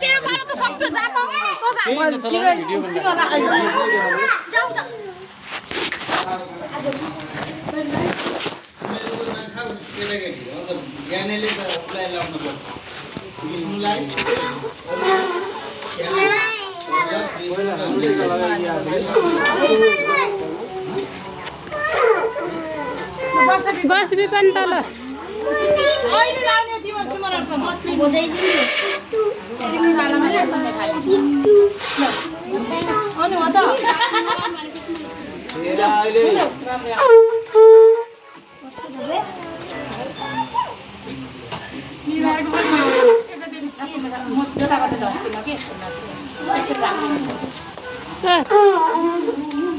तेरो पालो त सक्यो जा त तो जा भिडियो जाऊ त ज्ञानेले त उसलाई लाउनु पर्छ विष्णुलाई बस भी पनि तल अहिले लाउने तिम्रो सुमरसँग बजाइदिनु तिमी खानामा ल्याउने खाली अनि हो त हेर अहिले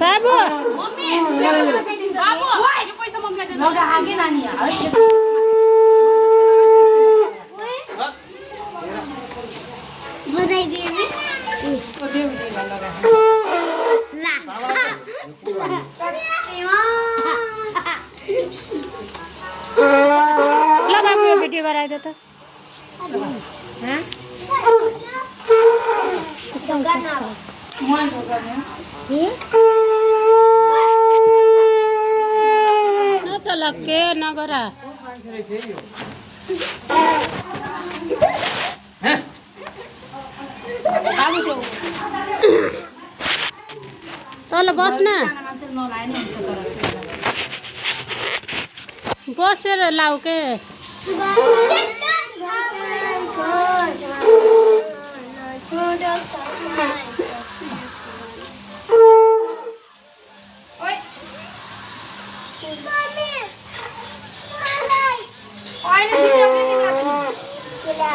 बाबु ल बाबु यो भिडियो गराइदियो त नचल के नगरा तल बस्न बसेर लाऊ के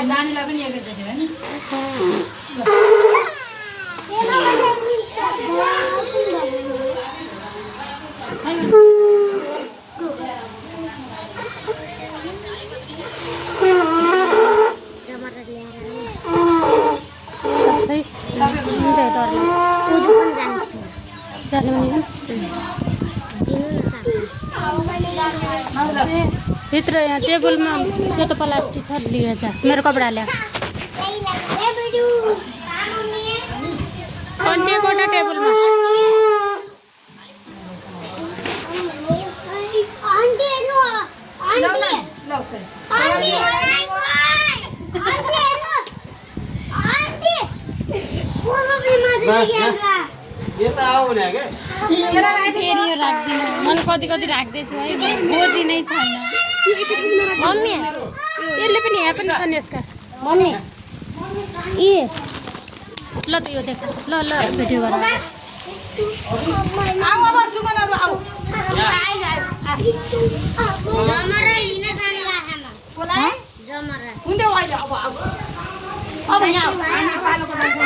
नानीलाई पनि एक देख्यो हैन भित्र यहाँ टेबलमा सेतो प्लास्टिक छ लिएछ मेरो कपडा ल्या अन्टेकोटा टेबलमा यता आऊ भने के फेरि यो राख्दिनँ मैले कति कति राख्दैछु है बोजी नै छैन मम्मी यसले पनि यहाँ पनि छन् यसका मम्मी ए ल त यो देख ल ल भिडियो गर आऊ अब सुमनहरु आऊ जमरा लिन जानु लाखामा बोलाए जमरा हुँदै अहिले अब आऊ अब यहाँ आऊ हामी पालोको लागि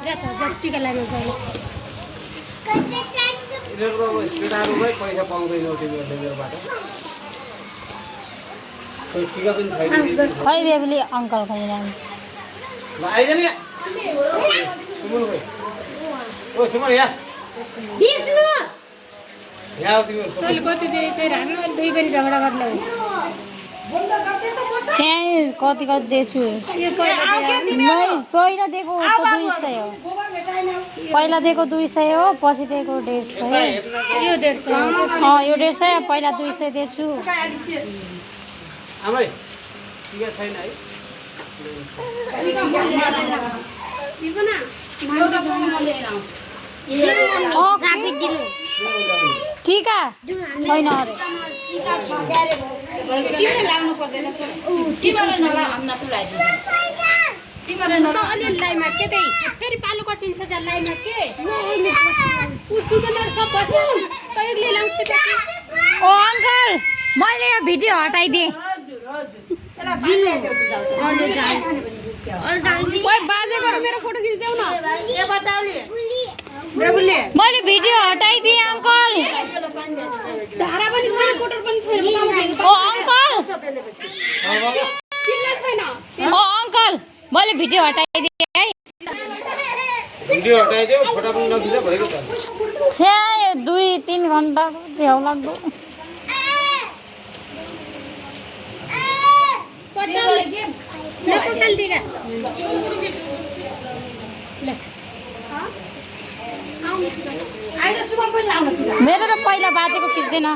जतिका लागि गयो यिनीहरूको केटाहरूमै पैसा पाउँदैन तिमीहरूबाट खोइ टिका पनि छैन खै बेबीले अङ्कल खाइरहनु ल आइज नि सुमन खोइ ओ सुमन यहाँ विष्णु यहाँ आऊ तिमीहरू तैँले कति दिए चाहिँ राख्नु अहिले दुई पनि झगडा गर्नु त्यहीँ कति कति दिएछु पहिला दिएको त 200 हो पहिला दिएको 200 हो पछि दिएको 150 यो 150 यो 150 पहिला 200 दिएछु आमै टिका छैन है टिका छैन अरे तिमीले लाउनु पर्दैन तिमीले नला हामीलाई तुलाइदिन्छ तिमीले नला अलि लाइमा के त्यही फेरि पालो कटिन्छ जा लाइमा के सुगन्धर सब बस्यो त एक्लै लाउँछ के ओ अङ्कल मैले यो भिडियो हटाइदिएँ ओइ बाजे गएर मेरो फोटो खिच्देऊ न मैले भिडियो हटाइदिएँ अङ्कल धारा पनि छैन कोटर पनि छैन ओ अङ्कल ओ अङ्कल मैले भिडियो हटाइदिएँ है भिडियो हटाइदेऊ फोटो पनि नखिच भनेको त छ्या 2-3 घन्टा झ्याउ लाग्दो ले आइज सुमन पनि लाउनु मेरो त पहिला बाजेको खिच्दैन